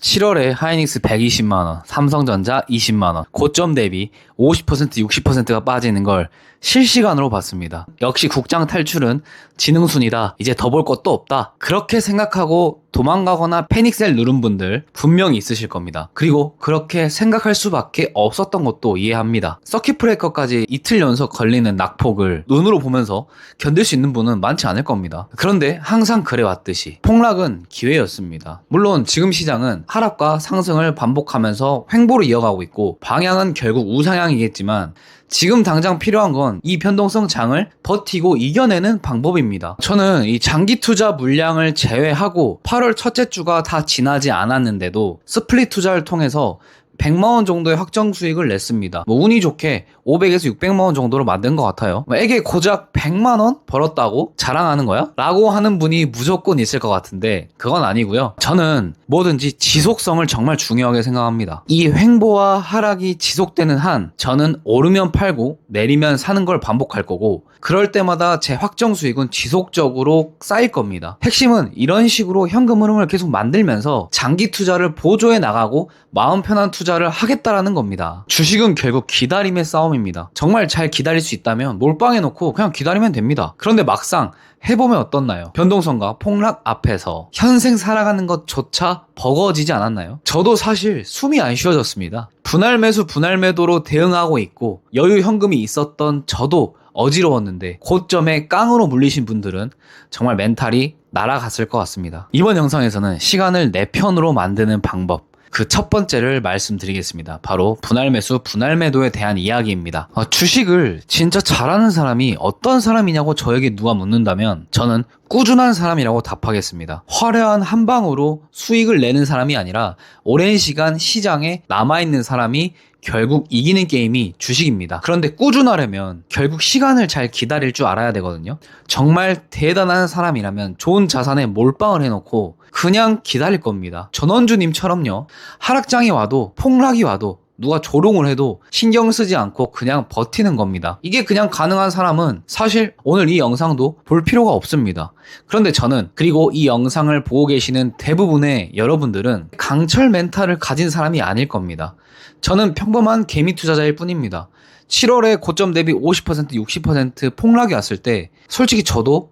7월에 하이닉스 120만원, 삼성전자 20만원, 고점 대비 50%, 60%가 빠지는 걸 실시간으로 봤습니다. 역시 국장 탈출은 지능순이다. 이제 더 볼 것도 없다. 그렇게 생각하고 도망가거나 패닉셀 누른 분들 분명히 있으실 겁니다. 그리고 그렇게 생각할 수밖에 없었던 것도 이해합니다. 서킷 브레이커까지 이틀 연속 걸리는 낙폭을 눈으로 보면서 견딜 수 있는 분은 많지 않을 겁니다. 그런데 항상 그래왔듯이 폭락은 기회였습니다. 물론 지금 시장은 하락과 상승을 반복하면서 횡보를 이어가고 있고 방향은 결국 우상향이겠지만 지금 당장 필요한 건 이 변동성 장을 버티고 이겨내는 방법입니다. 저는 이 장기 투자 물량을 제외하고 8월 첫째 주가 다 지나지 않았는데도 스플릿 투자를 통해서 100만원 정도의 확정 수익을 냈습니다. 운이 좋게 500에서 600만원 정도로 만든 것 같아요. 에게 고작 100만원 벌었다고 자랑하는 거야? 라고 하는 분이 무조건 있을 것 같은데 그건 아니고요. 저는 뭐든지 지속성을 정말 중요하게 생각합니다. 이 횡보와 하락이 지속되는 한 저는 오르면 팔고 내리면 사는 걸 반복할 거고 그럴 때마다 제 확정 수익은 지속적으로 쌓일 겁니다. 핵심은 이런 식으로 현금 흐름을 계속 만들면서 장기 투자를 보조해 나가고 마음 편한 투자를 하겠다라는 겁니다. 주식은 결국 기다림의 싸움입니다. 정말 잘 기다릴 수 있다면 몰빵해 놓고 그냥 기다리면 됩니다. 그런데 막상 해보면 어떻나요? 변동성과 폭락 앞에서 현생 살아가는 것조차 버거워지지 않았나요? 저도 사실 숨이 안 쉬어졌습니다. 분할 매수 분할 매도로 대응하고 있고 여유 현금이 있었던 저도 어지러웠는데 고점에 깡으로 물리신 분들은 정말 멘탈이 날아갔을 것 같습니다. 이번 영상에서는 시간을 내 편으로 만드는 방법 그 첫 번째를 말씀드리겠습니다. 바로 분할 매수, 분할 매도에 대한 이야기입니다. 주식을 진짜 잘하는 사람이 어떤 사람이냐고 저에게 누가 묻는다면 저는 꾸준한 사람이라고 답하겠습니다. 화려한 한 방으로 수익을 내는 사람이 아니라 오랜 시간 시장에 남아있는 사람이 결국 이기는 게임이 주식입니다. 그런데 꾸준하려면 결국 시간을 잘 기다릴 줄 알아야 되거든요. 정말 대단한 사람이라면 좋은 자산에 몰빵을 해놓고 그냥 기다릴 겁니다. 전원주님처럼요. 하락장이 와도 폭락이 와도 누가 조롱을 해도 신경 쓰지 않고 그냥 버티는 겁니다. 이게 그냥 가능한 사람은 사실 오늘 이 영상도 볼 필요가 없습니다. 그런데 저는 그리고 이 영상을 보고 계시는 대부분의 여러분들은 강철 멘탈을 가진 사람이 아닐 겁니다. 저는 평범한 개미 투자자일 뿐입니다. 7월에 고점 대비 50%, 60% 폭락이 왔을 때 솔직히 저도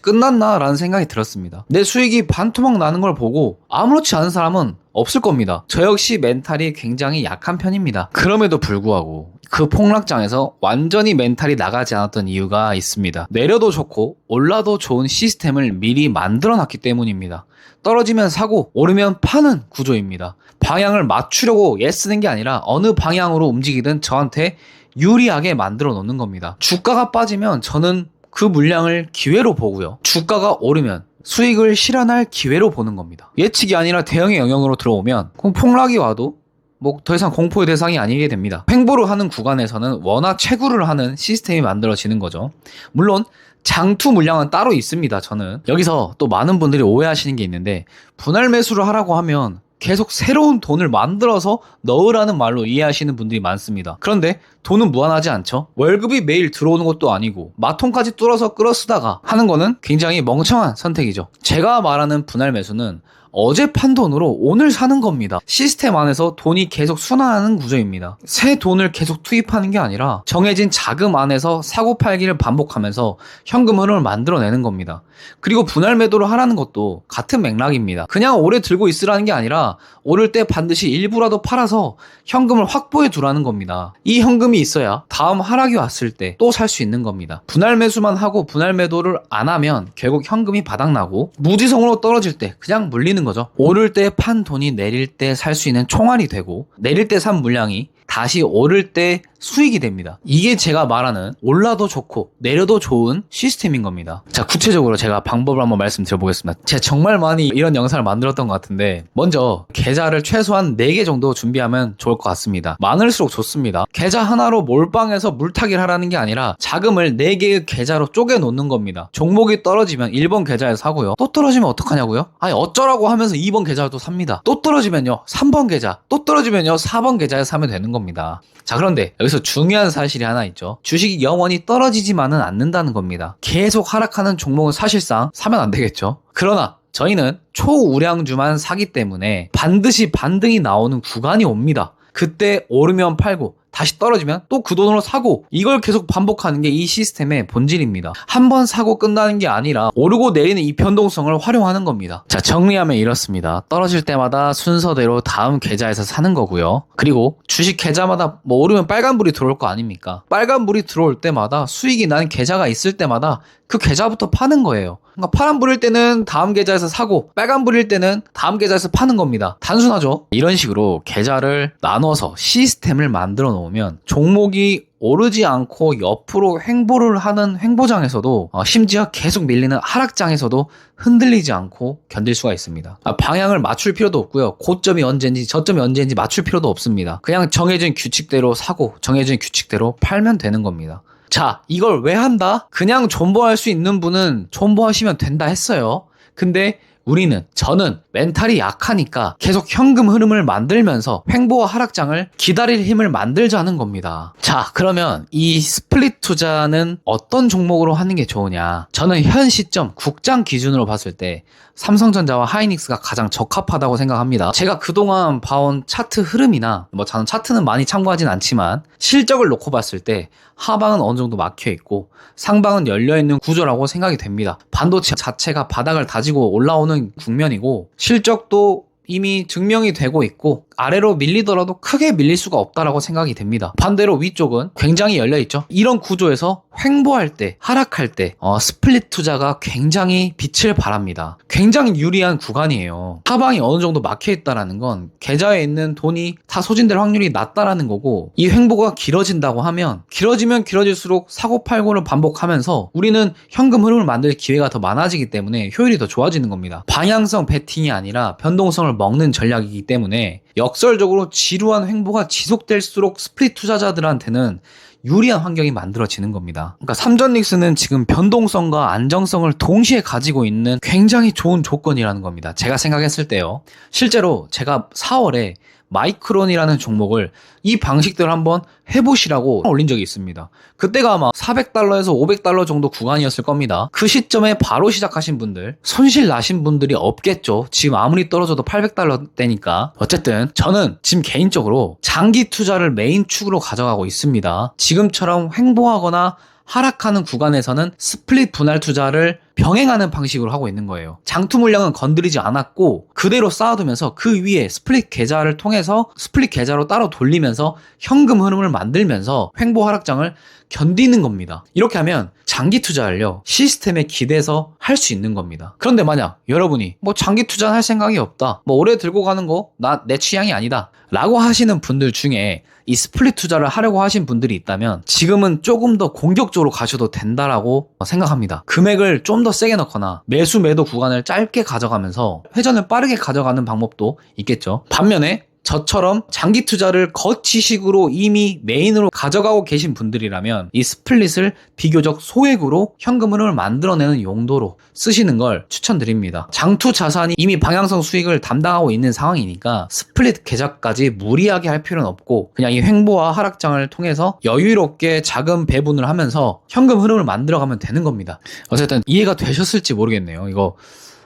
끝났나? 라는 생각이 들었습니다. 내 수익이 반토막 나는 걸 보고 아무렇지 않은 사람은 없을 겁니다. 저 역시 멘탈이 굉장히 약한 편입니다. 그럼에도 불구하고 그 폭락장에서 완전히 멘탈이 나가지 않았던 이유가 있습니다. 내려도 좋고 올라도 좋은 시스템을 미리 만들어놨기 때문입니다. 떨어지면 사고 오르면 파는 구조입니다. 방향을 맞추려고 애쓰는 게 아니라 어느 방향으로 움직이든 저한테 유리하게 만들어 놓는 겁니다. 주가가 빠지면 저는 그 물량을 기회로 보고요. 주가가 오르면 수익을 실현할 기회로 보는 겁니다. 예측이 아니라 대응의 영역으로 들어오면 그럼 폭락이 와도 더 이상 공포의 대상이 아니게 됩니다. 횡보를 하는 구간에서는 워낙 채굴을 하는 시스템이 만들어지는 거죠. 물론 장투 물량은 따로 있습니다. 저는 여기서 또 많은 분들이 오해하시는 게 있는데 분할 매수를 하라고 하면 계속 새로운 돈을 만들어서 넣으라는 말로 이해하시는 분들이 많습니다. 그런데 돈은 무한하지 않죠. 월급이 매일 들어오는 것도 아니고 마통까지 뚫어서 끌어쓰다가 하는 거는 굉장히 멍청한 선택이죠. 제가 말하는 분할 매수는 어제 판 돈으로 오늘 사는 겁니다. 시스템 안에서 돈이 계속 순환하는 구조입니다. 새 돈을 계속 투입하는 게 아니라 정해진 자금 안에서 사고 팔기를 반복하면서 현금 흐름을 만들어내는 겁니다. 그리고 분할 매도를 하라는 것도 같은 맥락입니다. 그냥 오래 들고 있으라는 게 아니라 오를 때 반드시 일부라도 팔아서 현금을 확보해 두라는 겁니다. 이 현금이 있어야 다음 하락이 왔을 때 또 살 수 있는 겁니다. 분할 매수만 하고 분할 매도를 안 하면 결국 현금이 바닥나고 무지성으로 떨어질 때 그냥 물리는 거죠. 오를 때 판 돈이 내릴 때 살 수 있는 총알이 되고 내릴 때 산 물량이 다시 오를 때 수익이 됩니다. 이게 제가 말하는 올라도 좋고 내려도 좋은 시스템인 겁니다. 자, 구체적으로 제가 방법을 한번 말씀드려보겠습니다. 제가 정말 많이 이런 영상을 만들었던 것 같은데 먼저 계좌를 최소한 4개 정도 준비하면 좋을 것 같습니다. 많을수록 좋습니다. 계좌 하나로 몰빵해서 물타기를 하라는 게 아니라 자금을 4개의 계좌로 쪼개 놓는 겁니다. 종목이 떨어지면 1번 계좌에서 사고요. 또 떨어지면 어떡하냐고요? 어쩌라고 하면서 2번 계좌를 또 삽니다. 또 떨어지면요 3번 계좌, 또 떨어지면요 4번 계좌에 사면 되는 겁니다. 자, 그런데 여기서 중요한 사실이 하나 있죠. 주식이 영원히 떨어지지만은 않는다는 겁니다. 계속 하락하는 종목은 사실상 사면 안 되겠죠. 그러나 저희는 초우량주만 사기 때문에 반드시 반등이 나오는 구간이 옵니다. 그때 오르면 팔고 다시 떨어지면 또 그 돈으로 사고, 이걸 계속 반복하는 게 이 시스템의 본질입니다. 한 번 사고 끝나는 게 아니라 오르고 내리는 이 변동성을 활용하는 겁니다. 자, 정리하면 이렇습니다. 떨어질 때마다 순서대로 다음 계좌에서 사는 거고요. 그리고 주식 계좌마다 뭐 오르면 빨간불이 들어올 거 아닙니까? 빨간불이 들어올 때마다 수익이 나는 계좌가 있을 때마다 그 계좌부터 파는 거예요. 그러니까 파란불일 때는 다음 계좌에서 사고 빨간불일 때는 다음 계좌에서 파는 겁니다. 단순하죠? 이런 식으로 계좌를 나눠서 시스템을 만들어 놓으면 종목이 오르지 않고 옆으로 횡보를 하는 횡보장에서도 심지어 계속 밀리는 하락장에서도 흔들리지 않고 견딜 수가 있습니다. 방향을 맞출 필요도 없고요. 고점이 언제인지 저점이 언제인지 맞출 필요도 없습니다. 그냥 정해진 규칙대로 사고 정해진 규칙대로 팔면 되는 겁니다. 자, 이걸 왜 한다? 그냥 존버할 수 있는 분은 존버하시면 된다 했어요. 근데 저는 멘탈이 약하니까 계속 현금 흐름을 만들면서 횡보와 하락장을 기다릴 힘을 만들자는 겁니다. 자, 그러면 이 스플릿 투자는 어떤 종목으로 하는 게 좋으냐? 저는 현 시점 국장 기준으로 봤을 때 삼성전자와 하이닉스가 가장 적합하다고 생각합니다. 제가 그동안 봐온 차트 흐름이나 저는 차트는 많이 참고하진 않지만 실적을 놓고 봤을 때 하방은 어느 정도 막혀 있고 상방은 열려 있는 구조라고 생각이 됩니다. 반도체 자체가 바닥을 다지고 올라오는 국면이고 실적도 이미 증명이 되고 있고 아래로 밀리더라도 크게 밀릴 수가 없다라고 생각이 됩니다. 반대로 위쪽은 굉장히 열려있죠. 이런 구조에서 횡보할 때, 하락할 때 스플릿 투자가 굉장히 빛을 발합니다. 굉장히 유리한 구간이에요. 하방이 어느 정도 막혀있다라는 건 계좌에 있는 돈이 다 소진될 확률이 낮다라는 거고, 이 횡보가 길어진다고 하면 길어지면 길어질수록 사고 팔고를 반복하면서 우리는 현금 흐름을 만들 기회가 더 많아지기 때문에 효율이 더 좋아지는 겁니다. 방향성 베팅이 아니라 변동성을 먹는 전략이기 때문에 역설적으로 지루한 횡보가 지속될수록 스플릿 투자자들한테는 유리한 환경이 만들어지는 겁니다. 그러니까 삼전닉스는 지금 변동성과 안정성을 동시에 가지고 있는 굉장히 좋은 조건이라는 겁니다. 제가 생각했을 때요. 실제로 제가 4월에 마이크론이라는 종목을 이 방식대로 한번 해보시라고 올린 적이 있습니다. 그때가 아마 $400에서 $500 정도 구간이었을 겁니다. 그 시점에 바로 시작하신 분들, 손실 나신 분들이 없겠죠. 지금 아무리 떨어져도 $800대니까. 어쨌든 저는 지금 개인적으로 장기 투자를 메인 축으로 가져가고 있습니다. 지금처럼 횡보하거나 하락하는 구간에서는 스플릿 분할 투자를 병행하는 방식으로 하고 있는 거예요. 장투 물량은 건드리지 않았고 그대로 쌓아두면서 그 위에 스플릿 계좌를 통해서 스플릿 계좌로 따로 돌리면서 현금 흐름을 만들면서 횡보 하락장을 견디는 겁니다. 이렇게 하면 장기 투자를요 시스템에 기대서 할 수 있는 겁니다. 그런데 만약 여러분이 장기 투자는 할 생각이 없다, 오래 들고 가는 거 내 취향이 아니다 라고 하시는 분들 중에 이 스플릿 투자를 하려고 하신 분들이 있다면 지금은 조금 더 공격적으로 가셔도 된다라고 생각합니다. 금액을 좀 더 세게 넣거나 매수 매도 구간을 짧게 가져가면서 회전을 빠르게 가져가는 방법도 있겠죠. 반면에 저처럼 장기 투자를 거치식으로 이미 메인으로 가져가고 계신 분들이라면 이 스플릿을 비교적 소액으로 현금 흐름을 만들어내는 용도로 쓰시는 걸 추천드립니다. 장투 자산이 이미 방향성 수익을 담당하고 있는 상황이니까 스플릿 계좌까지 무리하게 할 필요는 없고 그냥 이 횡보와 하락장을 통해서 여유롭게 자금 배분을 하면서 현금 흐름을 만들어가면 되는 겁니다. 어쨌든 이해가 되셨을지 모르겠네요. 이거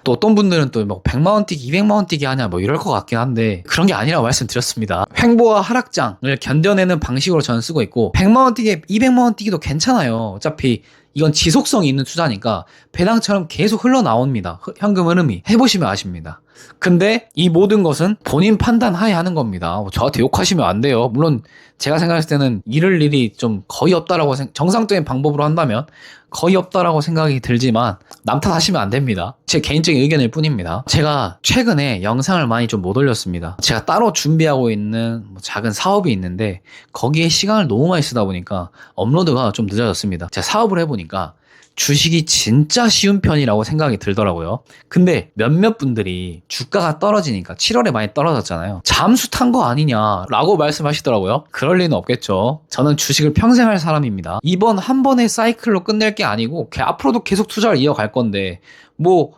또 어떤 분들은 또 100만원 뛰기, 200만원 뛰기 하냐 이럴 것 같긴 한데 그런 게 아니라고 말씀드렸습니다. 횡보와 하락장을 견뎌내는 방식으로 저는 쓰고 있고 100만원 뛰기, 200만원 뛰기도 괜찮아요. 어차피 이건 지속성이 있는 투자니까 배당처럼 계속 흘러나옵니다. 현금 흐름이. 해보시면 아십니다. 근데 이 모든 것은 본인 판단 하에 하는 겁니다. 저한테 욕하시면 안 돼요. 물론 제가 생각했을 때는 이럴 일이 좀 거의 없다라고 정상적인 방법으로 한다면 거의 없다라고 생각이 들지만 남 탓하시면 안 됩니다. 제 개인적인 의견일 뿐입니다. 제가 최근에 영상을 많이 좀 못 올렸습니다. 제가 따로 준비하고 있는 작은 사업이 있는데 거기에 시간을 너무 많이 쓰다 보니까 업로드가 좀 늦어졌습니다. 제가 사업을 해보니까 주식이 진짜 쉬운 편이라고 생각이 들더라고요. 근데 몇몇 분들이 주가가 떨어지니까 7월에 많이 떨어졌잖아요. 잠수 탄 거 아니냐라고 말씀하시더라고요. 그럴 리는 없겠죠. 저는 주식을 평생 할 사람입니다. 이번 한 번의 사이클로 끝낼 게 아니고 앞으로도 계속 투자를 이어갈 건데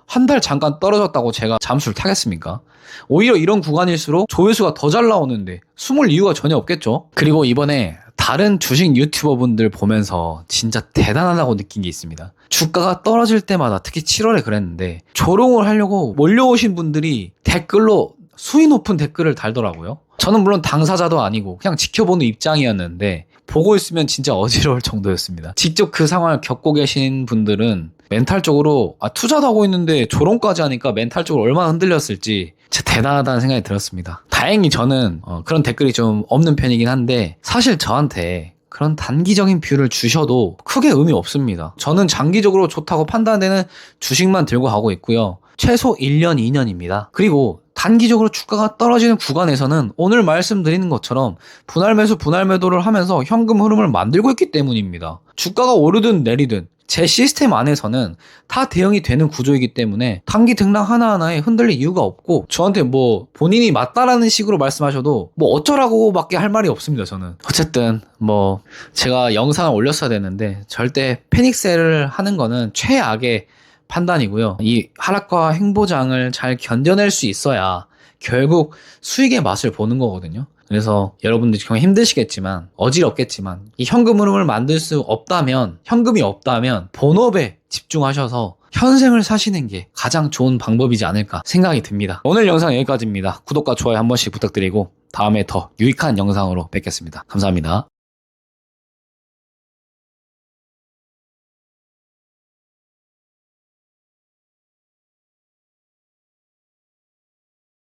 한 달 잠깐 떨어졌다고 제가 잠수를 타겠습니까? 오히려 이런 구간일수록 조회수가 더 잘 나오는데 숨을 이유가 전혀 없겠죠. 그리고 이번에 다른 주식 유튜버 분들 보면서 진짜 대단하다고 느낀 게 있습니다. 주가가 떨어질 때마다 특히 7월에 그랬는데 조롱을 하려고 몰려오신 분들이 댓글로 수위 높은 댓글을 달더라고요. 저는 물론 당사자도 아니고 그냥 지켜보는 입장이었는데 보고 있으면 진짜 어지러울 정도였습니다. 직접 그 상황을 겪고 계신 분들은 멘탈적으로 투자도 하고 있는데 조롱까지 하니까 멘탈적으로 얼마나 흔들렸을지 진짜 대단하다는 생각이 들었습니다. 다행히 저는 그런 댓글이 좀 없는 편이긴 한데 사실 저한테 그런 단기적인 뷰를 주셔도 크게 의미 없습니다. 저는 장기적으로 좋다고 판단되는 주식만 들고 가고 있고요. 최소 1년, 2년입니다. 그리고 단기적으로 주가가 떨어지는 구간에서는 오늘 말씀드리는 것처럼 분할 매수, 분할 매도를 하면서 현금 흐름을 만들고 있기 때문입니다. 주가가 오르든 내리든 제 시스템 안에서는 다 대응이 되는 구조이기 때문에 단기 등락 하나하나에 흔들릴 이유가 없고 저한테 뭐 본인이 맞다라는 식으로 말씀하셔도 뭐 어쩌라고 밖에 할 말이 없습니다. 저는 어쨌든 뭐 제가 영상을 올렸어야 되는데 절대 패닉셀을 하는 거는 최악의 판단이고요. 이 하락과 횡보장을 잘 견뎌낼 수 있어야 결국 수익의 맛을 보는 거거든요. 그래서 여러분들이 정말 힘드시겠지만 어지럽겠지만 이 현금 흐름을 만들 수 없다면 현금이 없다면 본업에 집중하셔서 현생을 사시는 게 가장 좋은 방법이지 않을까 생각이 듭니다. 오늘 영상 여기까지입니다. 구독과 좋아요 한 번씩 부탁드리고 다음에 더 유익한 영상으로 뵙겠습니다. 감사합니다.